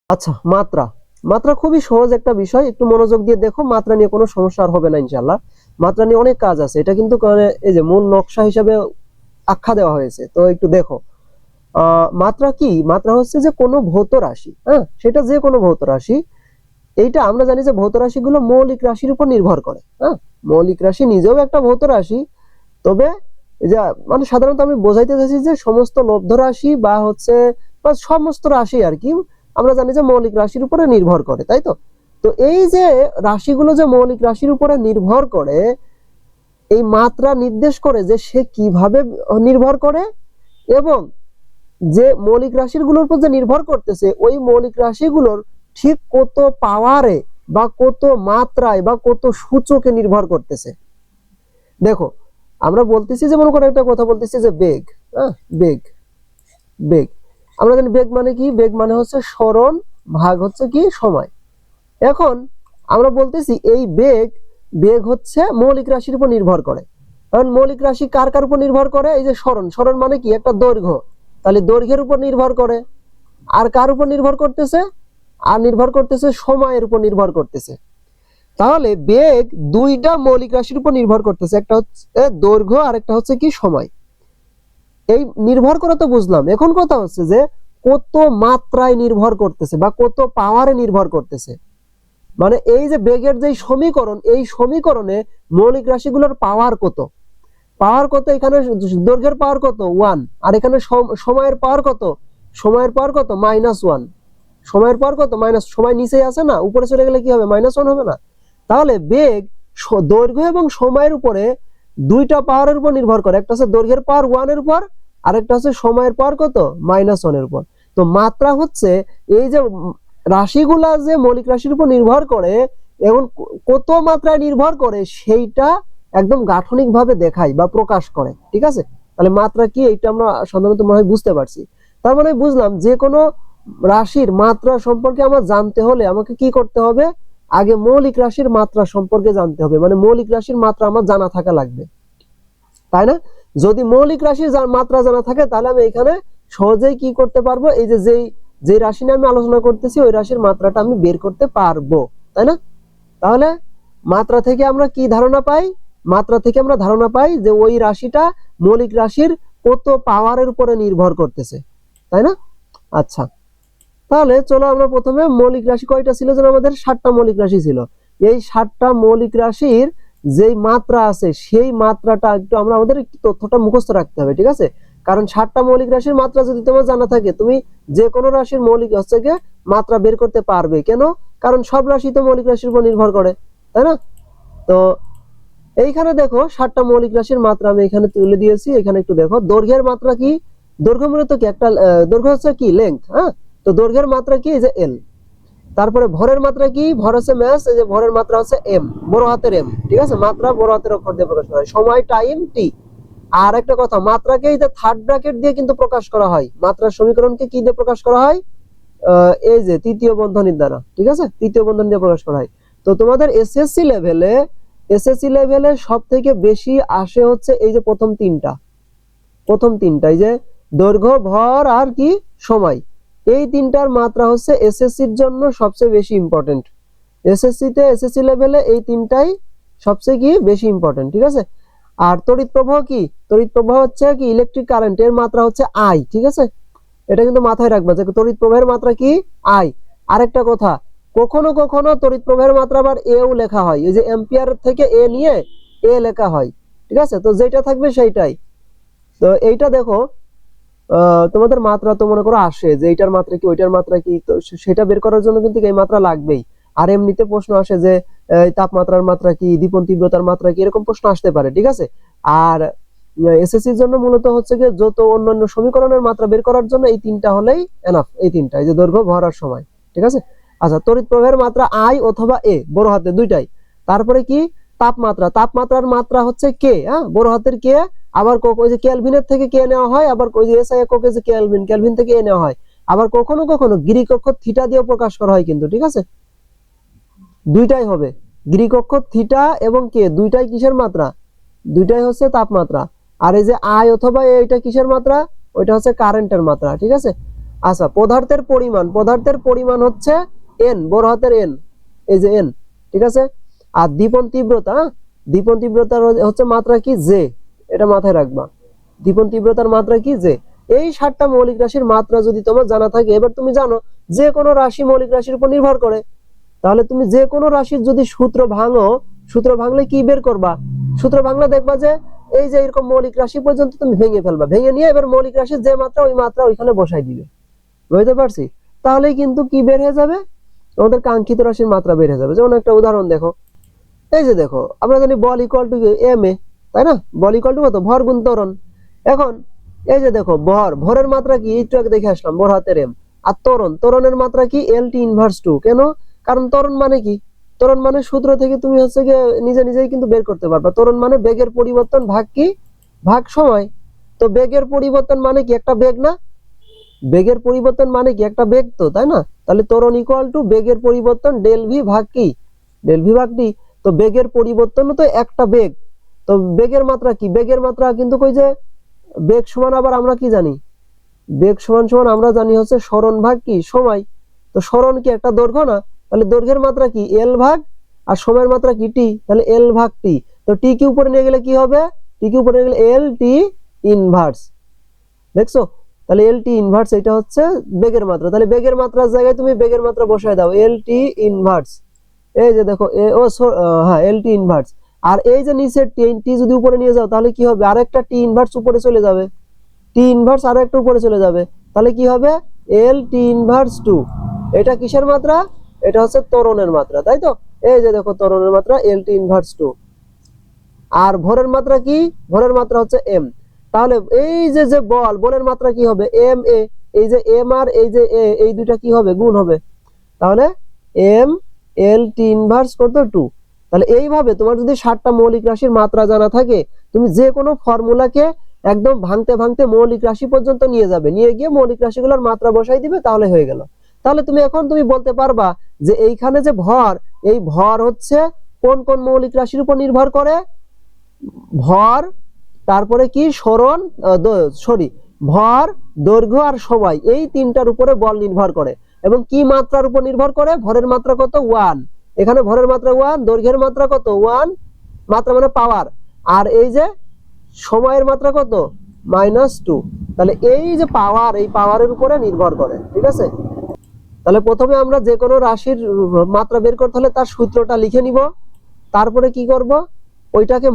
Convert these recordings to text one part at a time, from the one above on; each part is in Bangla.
আচ্ছা, মাত্রা মাত্রা খুবই সহজ একটা বিষয়, একটু মনোযোগ দিয়ে দেখো। মাত্রা নিয়ে কোনো সমস্যা আর হবে না ইনশাআল্লাহ। মাত্রা নিয়ে অনেক কাজ আছে, এটা কিন্তু এই যে মূল নকশা হিসাবে আখ্যা দেওয়া হয়েছে, তো একটু দেখো। মাত্রা কি? মাত্রা হচ্ছে যে কোনো ভৌত রাশি, হ্যাঁ, সেটা যে কোনো ভৌত রাশি। এইটা আমরা জানি যে ভৌত রাশিগুলো মৌলিক রাশির উপর নির্ভর করে, হ্যাঁ। মৌলিক রাশি নিজেও একটা ভৌত রাশি, তবে এই যে মানে সাধারণত আমি বোঝাইতে চাইছি যে সমস্ত লব্ধ রাশি বা হচ্ছে বা সমস্ত রাশি আর কি, আমরা জানি যে মৌলিক রাশির উপরে নির্ভর করে, তাই তো। তো এই যে রাশিগুলো যে মৌলিক রাশির উপরে নির্ভর করে, এই মাত্রা নির্দেশ করে যে সে কিভাবে নির্ভর করে, এবং যে মৌলিক রাশিগুলোর উপর যে নির্ভর করতেছে ওই মৌলিক রাশিগুলোর ঠিক কত পাওয়ারে বা কত মাত্রায় বা কত সূচকে নির্ভর করতেছে। দেখো, আমরা বলতেছি যে মনে করো একটা কথা বলতেছি যে বেগ, হ্যাঁ, বেগ বেগ আমরা জানি বেগ মানে কি? বেগ মানে হচ্ছে সরণ ভাগ হচ্ছে কি সময়। এখন আমরা বলতেছি এই বেগ বেগ হচ্ছে মৌলিক রাশির উপর নির্ভর করে। কারণ মৌলিক রাশি কার কার উপর নির্ভর করে? এই যে সরণ, সরণ মানে কি? একটা দৈর্ঘ্য, তাহলে দৈর্ঘ্যের উপর নির্ভর করে। আর কার উপর নির্ভর করতেছে? আর নির্ভর করতেছে সময়ের উপর নির্ভর করতেছে। তাহলে বেগ দুইটা মৌলিক রাশির উপর নির্ভর করতেছে, একটা হচ্ছে দৈর্ঘ্য আর একটা হচ্ছে কি সময়। এই নির্ভর করে তো বুঝলাম, এখন কথা হচ্ছে যে কত মাত্রায় নির্ভর করতেছে বা কত পাওয়ারে নির্ভর করতেছে। মানে এই যে বেগের যে সমীকরণ, এই সমীকরণে মৌলিক রাশিগুলোর পাওয়ার কত, পাওয়ার কত? এখানে দৈর্ঘ্যের পাওয়ার কত? 1। আর এখানে সময়ের পাওয়ার কত? সময়ের পাওয়ার কত? -1। সময়ের পাওয়ার কত? মাইনাস, সময় নিচেই আছে না, উপরে চলে গেলে কি হবে? -1 হবে না? তাহলে বেগ দৈর্ঘ্য এবং সময়ের উপরে দুইটা পাওয়ারের উপর নির্ভর করে, একটা হচ্ছে দৈর্ঘ্যের পাওয়ার 1 এর উপর, আরেকটা হচ্ছে সময়ের পাওয়ার কত? -1 এর উপর। তো মাত্রা হচ্ছে এই যে রাশিগুলা যে মৌলিক রাশির উপর নির্ভর করে এবং কত মাত্রায় নির্ভর করে সেইটা একদম গাঠনিক ভাবে দেখায় বা প্রকাশ করে, ঠিক আছে। তাহলে মাত্রা কি এইটা আমরা সাধারণত মনে হয় বুঝতে পারছি। তার মানে বুঝলাম যে কোনো রাশির মাত্রা সম্পর্কে আমার জানতে হলে আমাকে কি করতে হবে? আগে মৌলিক রাশির মাত্রা সম্পর্কে জানতে হবে, মানে মৌলিক রাশির মাত্রা আমার জানা থাকা লাগবে, তাই না? যদি মৌলিক রাশির মাত্রা জানা থাকে তাহলে আমি এখানে সহজেই কি করতে পারবো? এই যে যে রাশি নিয়ে আমি আলোচনা করতেছি ওই রাশির মাত্রাটা আমি বের করতে পারবো, তাই না? তাহলে মাত্রা থেকে আমরা কি ধারণা পাই? মাত্রা থেকে আমরা ধারণা পাই যে ওই রাশিটা মৌলিক রাশির কত পাওয়ারের উপরে নির্ভর করতেছে, তাই না? আচ্ছা, তাহলে চলো আমরা প্রথমে মৌলিক রাশি কয়টা ছিল যেন? আমাদের 7টা মৌলিক রাশি ছিল। এই 7টা মৌলিক রাশির যেই মাত্রা আছে সেই মাত্রাটা একটু আমরা আমাদের একটু তথ্যটা মুখস্থ রাখতে হবে, ঠিক আছে। কারণ 7টা মৌলিক রাশির মাত্রা যদি তোমার জানা থাকে, তুমি যে কোনো রাশির মৌলিক হচ্ছে গিয়ে মাত্রা বের করতে পারবে। কেন? কারণ সব রাশি তো মৌলিক রাশির উপর নির্ভর করে, তাই না? তো এইখানে দেখো 7টা মৌলিক রাশির মাত্রা আমি এখানে তুলে দিয়েছি। এখানে একটু দেখো দৈর্ঘ্যের মাত্রা কি? দৈর্ঘ্য মূলত কি? একটা দৈর্ঘ্য হচ্ছে কি? লেংথ, হ্যাঁ। তো দৈর্ঘ্যের মাত্রা কি? এই যে এল। তারপরে ভরের মাত্রা কি? ভর হচ্ছে ম্যাস, এই যে ভরের মাত্রা হচ্ছে এম, বড় হাতের এম, ঠিক আছে। মাত্রা বড় হাতের অক্ষর দিয়ে প্রকাশ করা হয়। সময় টাইম টি। আর একটা কথা, মাত্রাকে এই যে থার্ড ব্র্যাকেট দিয়ে কিন্তু প্রকাশ করা হয়। মাত্রার সমীকরণকে কি দিয়ে প্রকাশ করা হয়? এই যে তৃতীয় বন্ধনীর দ্বারা, ঠিক আছে, তৃতীয় বন্ধনী দিয়ে প্রকাশ করা হয়। তো তোমাদের এসএসসি লেভেলে সব থেকে বেশি আসে হচ্ছে এই যে প্রথম তিনটা, এই যে দৈর্ঘ্য, ভর আর কি সময়, এই তিনটার মাত্রা হচ্ছে এসএসসির জন্য সবচেয়ে বেশি ইম্পর্টেন্ট। এসএসসি লেভেলে এই তিনটাই সবচেয়ে কি বেশি ইম্পর্টেন্ট, ঠিক আছে। আর তড়িৎ প্রবাহ কি? তড়িৎ প্রবাহ হচ্ছে কি? ইলেকট্রিক কারেন্ট, এর মাত্রা হচ্ছে আই, ঠিক আছে। এটা কিন্তু মাথায় রাখবা যে তড়িৎ প্রবাহের মাত্রা কি? আই। আরেকটা কথা, কখনো কখনো তড়িৎ প্রবাহের মাত্রা আবার এও লেখা হয়, এই যে এম্পিয়ার থেকে এ নিয়ে এ লেখা হয়, ঠিক আছে। তো যেটা থাকবে সেইটাই। তো এইটা দেখো, তোমাদের মাত্রা তো মনে করো আসে যে এইটার মাত্রা কি ওইটার মাত্রা কি, তো সেটা বের করার জন্য কিন্তু এই মাত্রা লাগবেই। আর এমনিতে প্রশ্ন আসে যে তাপমাত্রার মাত্রা কি, দীপন তীব্রতার মাত্রা কি, এরকম প্রশ্ন আসতে পারে, ঠিক আছে। আর এসএসসির জন্য মূলত হচ্ছে যে যত অন্যান্য সমীকরণের মাত্রা বের করার জন্য এই তিনটা হলেই এনাফ, এই তিনটা, এই যে দৈর্ঘ্য, ভর আর সময়, ঠিক আছে। আচ্ছা, তড়িৎ প্রবাহের মাত্রা আই অথবা এ, বড় হাতে দুইটাই। তারপরে কি? তাপমাত্রার মাত্রা হচ্ছে কে, হ্যাঁ, বড় হাতের কে। আবার ওই যে কেলভিনের থেকে কে নেওয়া হয়, আবার ওই যে এসআই এককে যে কেলভিন থেকে এ নেওয়া হয়। আবার কখনো কখনো গ্রিক অক্ষর থিটা দিয়ে প্রকাশ করা হয় কিন্তু, ঠিক আছে। দুইটাই হবে, গ্রিক অক্ষর থিটা এবং কে, দুইটাই কিসের মাত্রা? দুইটাই হচ্ছে তাপমাত্রা। আর এই যে আই অথবা এটা কিসের মাত্রা? ওইটা হচ্ছে কারেন্টের মাত্রা, ঠিক আছে। আচ্ছা, পদার্থের পরিমাণ হচ্ছে এন, বড় হাতের এন, এই যে এন, ঠিক আছে। আর দীপন তীব্রতার হচ্ছে মাত্রা কি, জে, এটা মাথায় রাখবা। দীপন তীব্রতার মাত্রা কি, জে। এই 7টা মৌলিক রাশির মাত্রা যদি তোমার জানা থাকে, এবার তুমি জানো যে কোনো রাশি মৌলিক রাশির উপর নির্ভর করে, তাহলে তুমি যে কোনো রাশির যদি সূত্র ভাঙলে কি বের করবা? সূত্র ভাঙলে দেখবা যে এই যে এরকম মৌলিক রাশি পর্যন্ত তুমি ভেঙে ফেলবা, ভেঙে নিয়ে এবার মৌলিক রাশির যে মাত্রা ওই মাত্রা ওইখানে বসাই দিবে, বুঝতে পারছি? তাহলেই কিন্তু কি বের হয়ে যাবে, আমাদের কাঙ্ক্ষিত রাশির মাত্রা বের হয়ে যাবে। যেমন একটা উদাহরণ দেখো, এই যে দেখো, আমরা জানি বল ইকুয়াল টু এম এ, তাই না? বল ইকুয়াল টু কত, ভর গুণ ত্বরণ। এখন এই যে দেখো, ভরের মাত্রা কি, একটু আগে দেখে আসলাম, বড় হাতের এম। আর ত্বরণের মাত্রা কি, এল টি ইনভার্স 2। কেন? কারণ ত্বরণ মানে কি, ত্বরণ মানে সূত্র থেকে তুমি হচ্ছে গিয়ে নিজেই কিন্তু বের করতে পারবা। ত্বরণ মানে বেগের পরিবর্তন ভাগ কি, ভাগ সময়। তো বেগের পরিবর্তন মানে কি, একটা বেগ না? বেগের পরিবর্তন মানে কি, একটা বেগ, তো তাই না? তাহলে ত্বরণ ইকুয়াল টু বেগের পরিবর্তন ডেল ভি ভাগ কি, ডেল ভি ভাগ ডি। তো বেগের পরিবর্তন তো একটা বেগ, তো বেগের মাত্রা কি, বেগের মাত্রা কিন্তু কই যে বেগ সমান, আবার আমরা কি জানি, বেগ সমান আমরা জানি হচ্ছে সরণ ভাগ কি, সময়। তো সরণ কি একটা দৈর্ঘ্য না? তাহলে দৈর্ঘ্যের মাত্রা কি, এল ভাগ, আর সময়ের মাত্রা কি, টি, তাহলে এল ভাগ টি। তো টি কি উপরে নিয়ে গেলে কি হবে, টি কি উপরে নিয়ে গেলে এল টি ইনভার্স, দেখছো? তাহলে এল টি ইনভার্স এটা হচ্ছে বেগের মাত্রা। তাহলে বেগের মাত্রার জায়গায় তুমি বেগের মাত্রা বসায় দাও, এল টি ইনভার্স। এই যে দেখো, হ্যাঁ, এল টি ইনভার্স। আর এই যে নিচের টি যদি উপরে নিয়ে যাও তাহলে কি হবে, আরেকটা টি ইনভার্স উপরে চলে যাবে, টি ইনভার্স আরো একটা উপরে চলে যাবে, তাহলে কি হবে, এল টি ইনভার্স 2। এটা কিসের মাত্রা, এটা হচ্ছে ত্বরণের মাত্রা, তাই তো? এই যে দেখো, ত্বরণের মাত্রা এল টি ইনভার্স 2। আর ভরের মাত্রা কি, ভরের মাত্রা হচ্ছে এম। তাহলে এই যে বলের মাত্রা কি হবে, এম এ। এই যে এম আর এই যে এ, এই দুইটা কি হবে, গুণ হবে। তাহলে এম এল টি ইনভার্স কত, 2। তাহলে এইভাবে তোমার যদি 7টা মৌলিক রাশির মাত্রা জানা থাকে, তুমি যে কোনো ফর্মুলাকে একদম ভাঙতে মৌলিক রাশি পর্যন্ত নিয়ে যাবে, নিয়ে গিয়ে মৌলিক রাশিগুলোর মাত্রা বসাই দিবে, তাহলে হয়ে গেল। তাহলে তুমি এখন বলতে পারবা যে এইখানে যে ভর, এই ভর হচ্ছে কোন কোন মৌলিক রাশির উপর নির্ভর করে, ভর, তারপরে কি সরণ, ভর, দৈর্ঘ্য আর সময়, এই 3টার উপরে বল নির্ভর করে। এবং কি মাত্রার উপর নির্ভর করে, ভরের মাত্রা কত, 1। এখানে ভরের মাত্রা 1, দৈর্ঘ্যের মাত্রা কত, 1, মাত্রা মানে পাওয়ার। আর এই যে সময়ের মাত্রা কত, -2। তাহলে এই যে পাওয়ার, এই পাওয়ারের উপরে নির্ভর করে, ঠিক আছে? তাহলে প্রথমে আমরা যে কোনো রাশির মাত্রা বের করতে হলে তার সূত্রটা লিখে নিব, তারপরে কি করব, ওইটাকে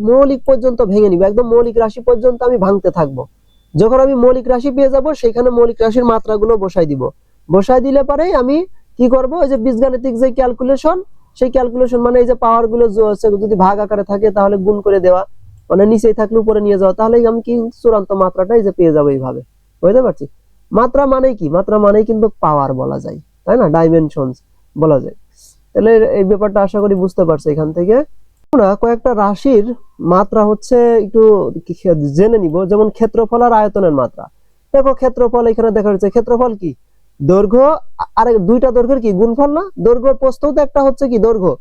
মৌলিক পর্যন্ত ভেঙে নিব, একদম মৌলিক রাশি পর্যন্ত আমি ভাঙতে থাকবো। যখন আমি মৌলিক রাশি পেয়ে যাব, সেখানে মৌলিক রাশির মাত্রাগুলো বসাই দিব। বসাই দিলে পরেই আমি কি করব, ওই যে বীজগাণিতিক যে ক্যালকুলেশন, সেই ক্যালকুলেশন মানে এই যে পাওয়ার গুলো যদি ভাগ আকারে থাকে তাহলে গুণ করে দেওয়া, মানে নিচেই থাকলে উপরে নিয়ে যাওয়া, তাহলে আমি কি চূড়ান্ত মাত্রাটা এই যে পেয়ে যাবো এইভাবে। বুঝতে পারছি? মাত্রা মানে কি, মাত্রা মানেই কিন্তু পাওয়ার বলা যায়, তাই না? ডাইমেনশনস বলা যায়। তাহলে এই ব্যাপারটা আশা করি বুঝতে পারছো। এখান থেকে আমরা কয়েকটা রাশির মাত্রা হচ্ছে একটু জেনে নিব, যেমন ক্ষেত্রফল আর আয়তনের মাত্রা। দেখো, ক্ষেত্রফল এখানে দেখা যাচ্ছে, ক্ষেত্রফল কি, দৈর্ঘ্য আর দুইটা দৈর্ঘ্যের কি গুণফল না? দৈর্ঘ্য প্রস্থ তো একটা হচ্ছে কি দৈর্ঘ্য,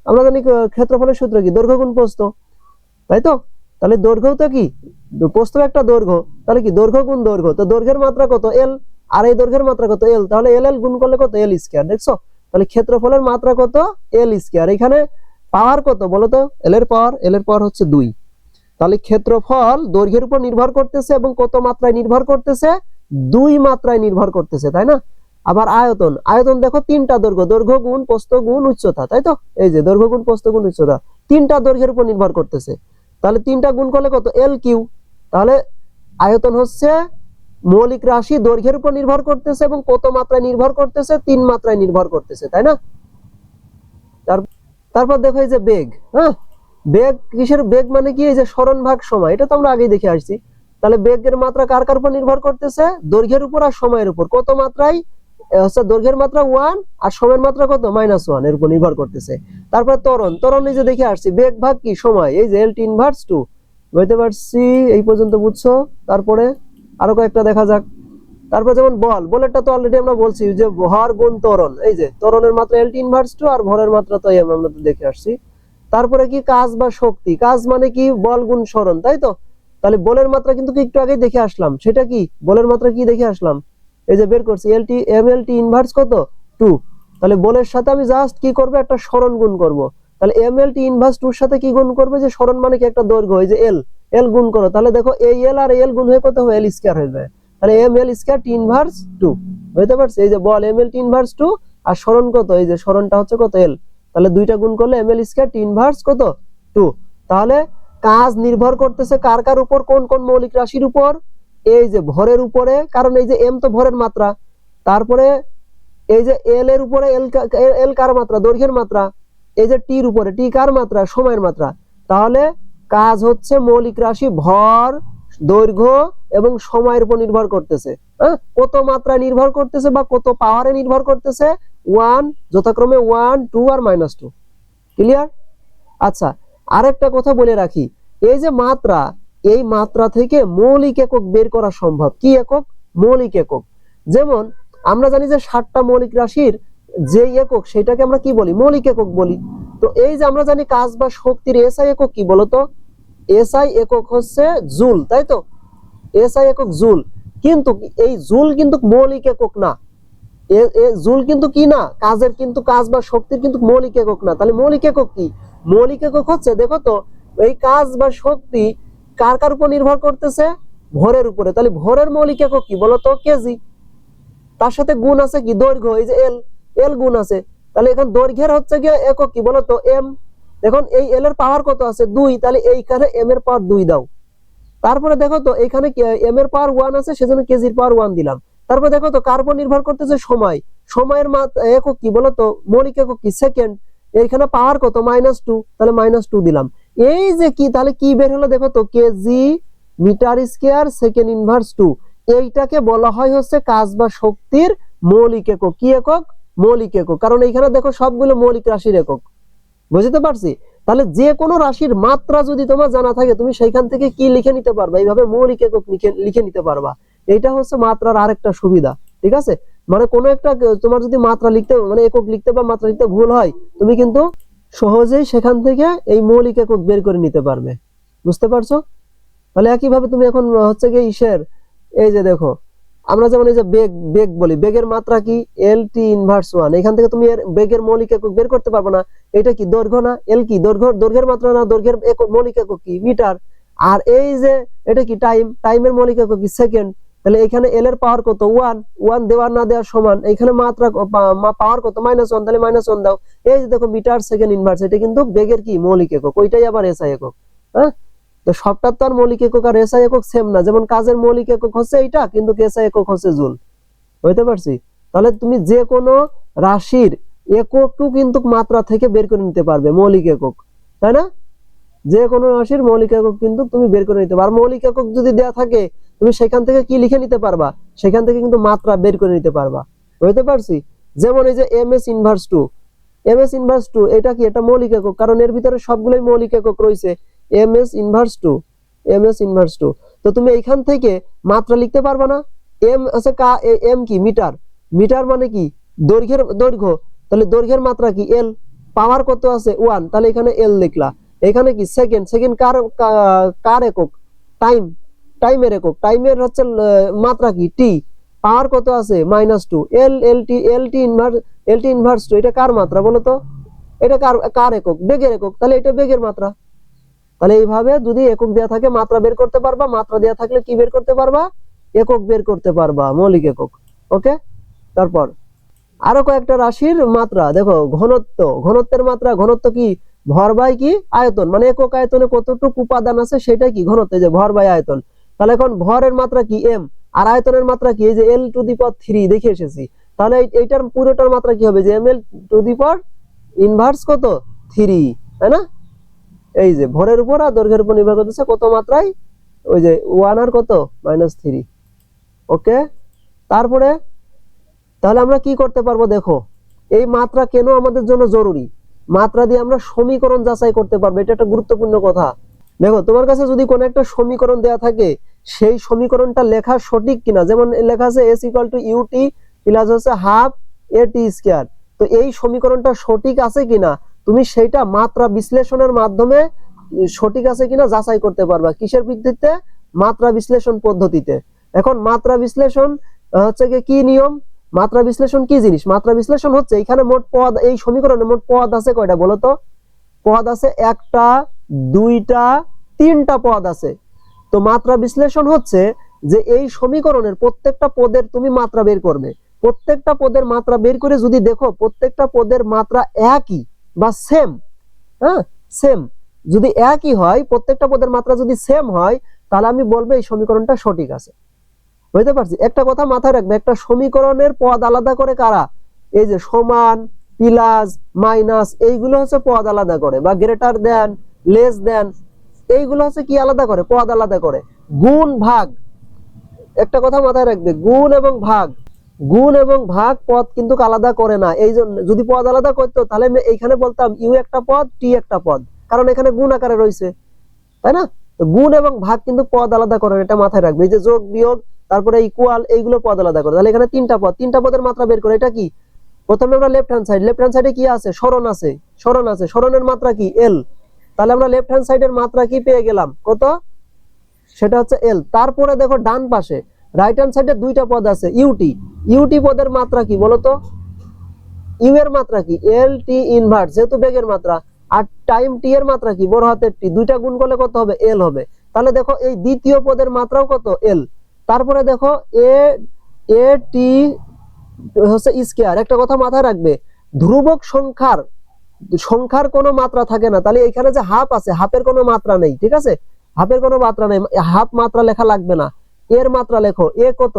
আমরা জানি ক্ষেত্রফলের সূত্র কি, দৈর্ঘ্য গুণ প্রস্থ, তাই তো? তাহলে দৈর্ঘ্য তো কি, প্রস্থ একটা দৈর্ঘ্য, তাহলে কি দৈর্ঘ্য গুণ দৈর্ঘ্য। তো দৈর্ঘ্যের মাত্রা কত, এল, আর এই দৈর্ঘ্যের মাত্রা কত, এল। তাহলে এল এল গুণ করলে কত, এল স্কয়ার। দেখছো? তাহলে ক্ষেত্রফলের মাত্রা কত, এল স্কয়ার। এখানে পাওয়ার কত বলো তো, এল এর পাওয়ার হচ্ছে 2। তাহলে ক্ষেত্রফল দৈর্ঘ্যের উপর নির্ভর করতেছে এবং কত মাত্রায় নির্ভর করতেছে, 2 মাত্রায় নির্ভর করতেছে, তাই না? আবার আয়তন দেখো, 3টা দৈর্ঘ্য, দৈর্ঘ্য গুণ প্রস্থ গুণ উচ্চতা, তাই তো? এই যে দৈর্ঘ্য গুণ প্রস্থ গুণ উচ্চতা, 3টা দৈর্ঘ্যের উপর নির্ভর করতেছে। তাহলে 3টা গুণ করলে কত, এল কিউ। তাহলে আয়তন হচ্ছে মৌলিক রাশি দৈর্ঘ্যের উপর নির্ভর করতেছে এবং কত মাত্রায় নির্ভর করতেছে, 3 মাত্রায় নির্ভর করতেছে, তাই না? তারপর দেখো এই যে বেগ, হ্যাঁ, বেগ কিসের, বেগ মানে কি, এই যে সরণ ভাগ সময়, এটা তো আমরা আগেই দেখে আসছি। তাহলে বেগের মাত্রা কার উপর নির্ভর করতেছে, দৈর্ঘ্যের উপর আর সময়ের উপর। কত মাত্রায়, হচ্ছে দৈর্ঘ্যের মাত্রা 1 আর সময়ের মাত্রা কত, -1, এর উপর নির্ভর করতেছে। তারপর ত্বরণ এই যে দেখে আসছি, বেগ ভাগ কি সময়, এই যে এল টি ইনভার্স 2। বুঝতে পারছি এই পর্যন্ত, বুঝছো? তারপরে আরো কয়েকটা দেখা যাক। তারপর যেমন বলেরটা তো অলরেডি আমরা বলছি যে ভর গুণ ত্বরণ, এই যে ত্বরণের মাত্রা এল টি ইনভার্স 2 আর ভরের মাত্রা তো আমরা তো দেখে আসছি। তারপরে কি কাজ বা শক্তি, কাজ মানে কি বল গুণ সরণ, তাই তো? তাহলে বলের মাত্রা কিন্তু একটু আগে দেখে আসলাম, সেটা কি, বলের মাত্রা কি দেখে আসলাম, এই যে বের করছি এলটি এমএলটি ইনভার্স কত 2। তাহলে বলের সাথে আমি জাস্ট কি করব, একটা সরণ গুণ করব। তাহলে এমএলটি ইনভার্স 2 এর সাথে কি গুণ করবে, যে সরণ মানে কি একটা দৈর্ঘ্য, এই যে এল, এল গুণ করো। তাহলে দেখো এই এল আর এল গুণ হয়ে কত হবে, এল স্কয়ার হয়ে যাবে। তাহলে M L square T inverse 2 বুঝতে পারছি। এই যে বল এম এল টি ইনভার্স 2 আর সরণ কত, এই যে সরণটা হচ্ছে কত এল। তাহলে দুইটা গুণ করলে M L square T inverse কত 2। তাহলে কাজ নির্ভর করতেছে কার কার উপর, কোন কোন মৌলিক রাশির উপর, এই যে ভরের উপরে, কারণ এই যে এম তো ভরের মাত্রা, তারপরে এই যে এল এর উপরে, এল কার মাত্রা, দৈর্ঘ্যের মাত্রা, এই যে টির উপরে, টি কার মাত্রা, সময়ের মাত্রা। তাহলে কাজ হচ্ছে মৌলিক রাশি ভর, দৈর্ঘ্য এবং সময়ের উপর নির্ভর করতেছে। কত মাত্রা নির্ভর করতেছে বা কত পাওয়ারে নির্ভর করতেছে, 1 যথাক্রমে 1 2 আর -2। ক্লিয়ার? আচ্ছা, আরেকটা কথা বলে রাখি, এই যে মাত্রা, এই মাত্রা থেকে মৌলিক একক বের করা সম্ভব। কি একক? মৌলিক একক। যেমন আমরা জানি যে 7টা মৌলিক রাশির যে একক সেটাকে আমরা কি বলি, মৌলিক একক বলি। তো এই যে আমরা জানি কাজ বা শক্তির এসআই একক কি বলতো, এসআই একক হচ্ছে জুল, তাই তো? এসআই একক জুল। কিন্তু এই জুল কিন্তু মৌলিক একক না। জুল কিন্তু কি না, কাজের কিন্তু, কাজ বা শক্তির কিন্তু মৌলিক একক না। তাহলে মৌলিক একক কি? মৌলিক একক হচ্ছে, দেখো তো, এই কাজ বা শক্তি কার কার উপর নির্ভর করতেছে, ভরের উপরে। তাহলে ভরের মৌলিক একক কি বলতো, কেজি। তার সাথে গুণ আছে কি, দৈর্ঘ্য, এই যে এল, এল গুণ আছে। তাহলে এখন দৈর্ঘ্যের হচ্ছে গিয়ে একক কি বলতো, এম। দেখুন এই এল এর পাওয়ার কত আছে, 2, তাহলে এইখানে এম এর পাওয়ার 2 দাও। তারপরে দেখো তো এখানে এম এর পাওয়ার 1 আছে, সেজন্য কেজির পাওয়ার 1 দিলাম। তারপর দেখো তো কার উপর নির্ভর করতেছে, সময়। সময়ের একক কি বলতো, মৌলিক একক কি, সেকেন্ড। এখানে পাওয়ার কত, -2, তাহলে -2 দিলাম। এই যে কি, তাহলে কি বের হলো দেখো তো, KG metre square second inverse 2। এইটাকে বলা হয় হচ্ছে কাজ বা শক্তির মৌলিক একক। কি একক? মৌলিক একক। কারণ এইখানে দেখো সবগুলো মৌলিক রাশির একক। বুঝতে পারছি? তাহলে যে কোনো রাশির মাত্রা যদি তোমার জানা থাকে, তুমি সেইখান থেকে কি লিখে নিতে পারবা, এইভাবে মৌলিক একক লিখে নিতে পারবা। এটা হচ্ছে মাত্রার আরেকটা সুবিধা। ঠিক আছে? মানে কোনো একটা তোমার যদি মাত্রা লিখতে, মানে একক লিখতে বা মাত্রা লিখতে ভুল হয়, তুমি কিন্তু সহজেই সেখান থেকে এই মৌলিক একক বের করে নিতে পারবে। বুঝতে পারছো? তাহলে একইভাবে তুমি এখন হচ্ছে গিয়ে ইসের, এই যে দেখো আমরা যেমন এই যে বেগ, বেগ বলি, বেগের মাত্রা কি, এল টি ইনভার্স 1। এখান থেকে তুমি বেগের মৌলিক একক বের করতে পারবে না। এটা কি, দৈর্ঘ্য না, এল কি, দৈর্ঘ্য, দৈর্ঘ্যের মাত্রা না, দৈর্ঘ্যের মৌলিক একক কি, মিটার। আর এই যে এটা কি, টাইম, টাইমের মৌলিক একক কি, সেকেন্ড। তাহলে এখানে এল এর পাওয়ার কত, 1, 1 দেওয়ার না দেওয়ার সমান। এখানে মাত্রা পাওয়ার কত, -1, তাহলে -1 দাও। এই যে দেখো মিটার সেকেন্ড ইনভার্স, এটা কিন্তু বেগের কি, মৌলিক একক। ওইটাই আবার এসআই একক। হ্যাঁ, তো সবটার তো আর মৌলিক একক আর এসআই একক সেম না। যেমন কাজের মৌলিক একক হচ্ছে এইটা, কিন্তু এসআই একক হচ্ছে জুল। বুঝতে পারছি? তাহলে তুমি যে কোনো রাশির এককও কিন্তু মাত্রা থেকে বের করে নিতে পারবে, মৌলিক একক, তাই না? যে কোনো রাশির মৌলিক একক কিন্তু তুমি বের করে নিতে পারবে। আর মৌলিক একক যদি দেয়া থাকে, তুমি সেখান থেকে কি লিখে নিতে পারবা, সেখান থেকে কিন্তু মাত্রা বের করে নিতে পারবা। বুঝতে পারছি? যেমন এই যে M S inverse 2, M S inverse 2 এটা কি, এটা মৌলিক একক, কারণ এর ভিতরে সবগুলোই মৌলিক একক রয়েছে। M S inverse 2, M S inverse 2। তো তুমি এইখান থেকে মাত্রা লিখতে পারবা না। এম আছে এম কি, মিটার, মিটার মানে কি, দৈর্ঘ্যের, দৈর্ঘ্য। তাহলে দৈর্ঘ্যের মাত্রা কি, এল। পাওয়ার কত আছে, 1, তাহলে এখানে এল লিখলা। এখানে কি, সেকেন্ড, সেকেন্ড কার একক, টাইম, টাইমের একক। টাইমের হচ্ছে মাত্রা কি, টি। পাওয়ার কত আছে, -2, এল, এল টি ইনভার্স 2। এটা কার মাত্রা বলো তো, এটা কার একক, বেগের একক। তাহলে এটা বেগের মাত্রা। তাহলে এইভাবে যদি একক দেয়া থাকে, মাত্রা বের করতে পারবা। মাত্রা দেয়া থাকলে কি বের করতে পারবা, একক বের করতে পারবা, মৌলিক একক। ওকে, তারপর আরো কয়েকটা রাশির মাত্রা দেখো, ঘনত্ব, ঘনত্বের মাত্রা, ঘনত্ব কি, ভর বাই কি, আয়তন। মানে একক আয়তনে কতটুকু উপাদান আছে সেটাই কি, ঘনত্ব, যে ভর বাই আয়তন। তাহলে এখন ভরের মাত্রা কি, এম, আর আয়তনের মাত্রা কি, এই যে এল টু দি পাওয়ার 3 দেখে এসেছি। তাহলে এইটার পুরোটার মাত্রা কি হবে, যে M L to the power inverse কত, 3, তাই না? এই যে ভরের উপর আর দৈর্ঘ্যের উপর নির্ভর করতেছে কত মাত্রায়, ওই যে 1 আর কত, -3। ওকে, তারপরে তাহলে আমরা কি করতে পারবো, দেখো এই মাত্রা কেন আমাদের জন্য জরুরি। মাত্রা দিয়ে আমরা সমীকরণ যাচাই করতে পারবো, এটা একটা গুরুত্বপূর্ণ কথা। দেখো তোমার কাছে যদি কোনো একটা সমীকরণ দেয়া থাকে, সেই সমীকরণটা লেখা সঠিক কিনা। যেমন লেখা আছে s = ut প্লাস হচ্ছে হাফ at স্কয়ার। তো এই সমীকরণটা সঠিক আছে কিনা তুমি সেইটা মাত্রা বিশ্লেষণের মাধ্যমে সঠিক আছে কিনা যাচাই করতে পারবা। কিসের ভিত্তিতে, মাত্রা বিশ্লেষণ পদ্ধতিতে। এখন মাত্রা বিশ্লেষণ হচ্ছে কি নিয়ম, মাত্রা বিশ্লেষণ কি জিনিস? মাত্রা বিশ্লেষণ হচ্ছে এখানে মোট পদ, এই সমীকরণে মোট পদ আছে কয়টা বলো তো? পদ আছে একটা, দুইটা, তিনটা পদ আছে। তো মাত্রা বিশ্লেষণ হচ্ছে যে এই সমীকরণের প্রত্যেকটা পদের তুমি মাত্রা বের করবে। প্রত্যেকটা পদের মাত্রা বের করে যদি দেখো প্রত্যেকটা পদের মাত্রা একই বা সেম, হ্যাঁ সেম, যদি একই হয়, প্রত্যেকটা পদের মাত্রা যদি সেম হয়, তাহলে আমি বলবো এই সমীকরণটা সঠিক আছে। বুঝতে পারছি? একটা কথা মাথায় রাখবে, একটা সমীকরণের পদ আলাদা করে কারা? এই যে সমান, প্লাস, মাইনাস, এইগুলো হচ্ছে পদ আলাদা করে, বা গ্রেটার দেন, লেস দেন, এইগুলো হচ্ছে কি আলাদা করে? পদ আলাদা করে। গুণ ভাগ, একটা কথা মাথায় রাখবে, গুণ এবং ভাগ, গুণ এবং ভাগ পদ কিন্তু আলাদা করে না। এই জন্য যদি পদ আলাদা করতো তাহলে আমি এইখানে বলতাম ইউ একটা পদ, টি একটা পদ, কারণ এখানে গুণ আকারে রয়েছে, তাই না? গুণ এবং ভাগ কিন্তু পদ আলাদা করে, এটা মাথায় রাখবে। এই যে যোগ বিয়োগ, তারপরে ইকুয়াল, এইগুলো পদ আলাদা করে। তাহলে এখানে তিনটা পদ, তিনটা পদের মাত্রা বের করে। এটা কি? প্রথমে আমরা left hand side, left hand সাইডে কি আছে? সরণ আছে, সরণ আছে, সরণের মাত্রা কি? এল। তাহলে আমরা লেফট হ্যান্ড সাইডের মাত্রা কি পেয়ে গেলাম? কত? সেটা হচ্ছে এল। তারপরে দেখো ডান পাশে রাইট হ্যান্ড সাইডে দুইটা পদ আছে, ইউটি। ইউটি পদের মাত্রা কি বলতো? ইউ এর মাত্রা কি? এল টি ইনভার্স, যেহেতু বেগের মাত্রা। আর টাইম টি এর মাত্রা কি? বড় হাতের টি। দুইটা গুণ করলে কত হবে? এল হবে। তাহলে দেখো এই দ্বিতীয় পদের মাত্রাও কত? এল। তারপরে দেখো এ এ টি হচ্ছে স্কয়ার। একটা কথা মাথায় রাখবে, ধ্রুবক সংখ্যার সংখ্যার কোনো মাত্রা থাকে না। তাহলে এখানে যে হাফ আছে, হাফের কোনো মাত্রা নেই, ঠিক আছে? হাফের কোনো মাত্রা নেই, হাফ মাত্রা লেখা লাগবে না। এর মাত্রা লেখো, এ কত?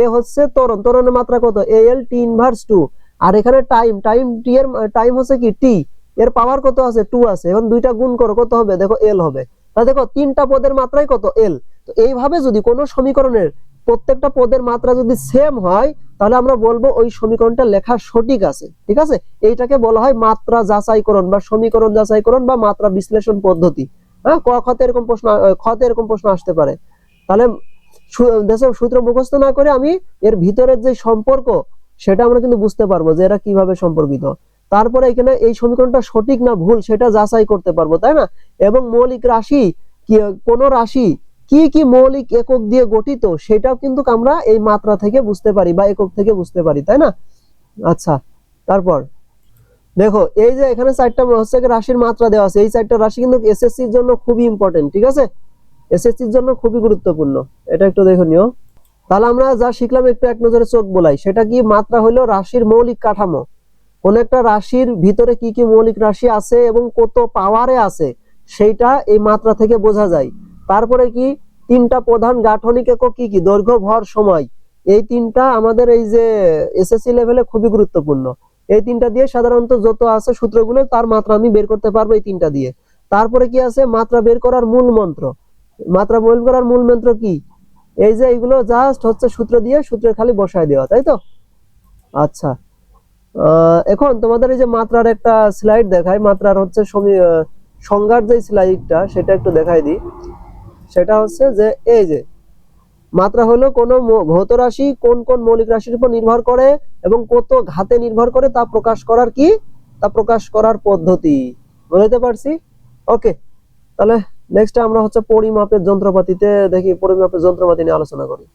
এ হচ্ছে ত্বরণ, ত্বরণের মাত্রা কত? এ এল টি ইনভার্স 2। আর এখানে টাইম, টাইম টি এর টাইম হচ্ছে কি? টি। এর পাওয়ার কত আছে? 2 আছে। এখন দুইটা গুণ করো, কত হবে? দেখো এল হবে। তাহলে দেখো তিনটা পদের মাত্রাই কত? এল। তো এইভাবে যদি কোনো সমীকরণের প্রত্যেকটা পদের মাত্রা যদি সেম হয়, তাহলে আমরা বলবো ওই সমীকরণটা লেখা সঠিক আছে, ঠিক আছে? এইটাকে বলা হয় মাত্রা যাচাইকরণ বা সমীকরণ যাচাইকরণ বা মাত্রা বিশ্লেষণ পদ্ধতি। হ্যাঁ, খতে এরকম প্রশ্ন, খতে এরকম প্রশ্ন আসতে পারে। তাহলে সূত্র মুখস্থ না করে আমি এর ভিতরের যে সম্পর্ক সেটা আমরা কিন্তু বুঝতে পারবো যে এরা কিভাবে সম্পর্কিত। তারপরে এখানে এই সমীকরণটা সঠিক না ভুল সেটা যাচাই করতে পারবো, তাই না? এবং মৌলিক রাশি, কোন রাশি কি কি মৌলিক একক দিয়ে গঠিত সেটাও কিন্তু আমরা এই মাত্রা থেকে বুঝতে পারি বা একক থেকে বুঝতে পারি, তাই না? আচ্ছা, তারপর দেখো এই যে এখানে চারটা হচ্ছে রাশির মাত্রা দেওয়া আছে। এই চারটা রাশি কিন্তু এসএসসির জন্য খুবই ইম্পর্টেন্ট, ঠিক আছে? এসএসসির জন্য খুবই গুরুত্বপূর্ণ, এটা একটু দেখে নিও। তাহলে আমরা যা শিখলাম একটু এক নজরে চোখ বোলাই। সেটা কি? মাত্রা হলো রাশির মৌলিক কাঠামো। কোন একটা রাশির ভিতরে কি কি মৌলিক রাশি আছে এবং কত পাওয়ারে আছে সেইটা এই মাত্রা থেকে বোঝা যায়। তারপরে কি? তিনটা প্রধান গাঠনিক একক কি কি? দৈর্ঘ্য, ভর, সময়। এই তিনটা আমাদের এই যে এসএসসি লেভেলে খুবই গুরুত্বপূর্ণ। এই তিনটা দিয়ে সাধারণত যত আছে সূত্রগুলো তার মাত্রা আমি বের করতে পারবো এই তিনটা দিয়ে। তারপরে কি আছে? মাত্রা বের করার মূল মন্ত্র। মাত্রা বের করার মূল মন্ত্র কি? এই যে এইগুলো জাস্ট হচ্ছে সূত্র দিয়ে সূত্রে খালি বসায় দেওয়া, তাই তো? আচ্ছা, এখন তোমাদের এই যে মাত্রার একটা স্লাইড দেখাই, মাত্রার হচ্ছে সংজ্ঞার যে স্লাইডটা সেটা একটু দেখাই দিই। সেটা হচ্ছে যে এই যে মাত্রা হলো কোন ভৌত রাশি কোন কোন মৌলিক রাশির উপর নির্ভর করে এবং কত ঘাতে নির্ভর করে তা প্রকাশ করার কি? তা প্রকাশ করার পদ্ধতি। বুঝতে পারছি? ওকে, তাহলে নেক্সট আমরা হচ্ছে পরিমাপের যন্ত্রপাতিতে দেখি, পরিমাপের যন্ত্রপাতি নিয়ে আলোচনা করি।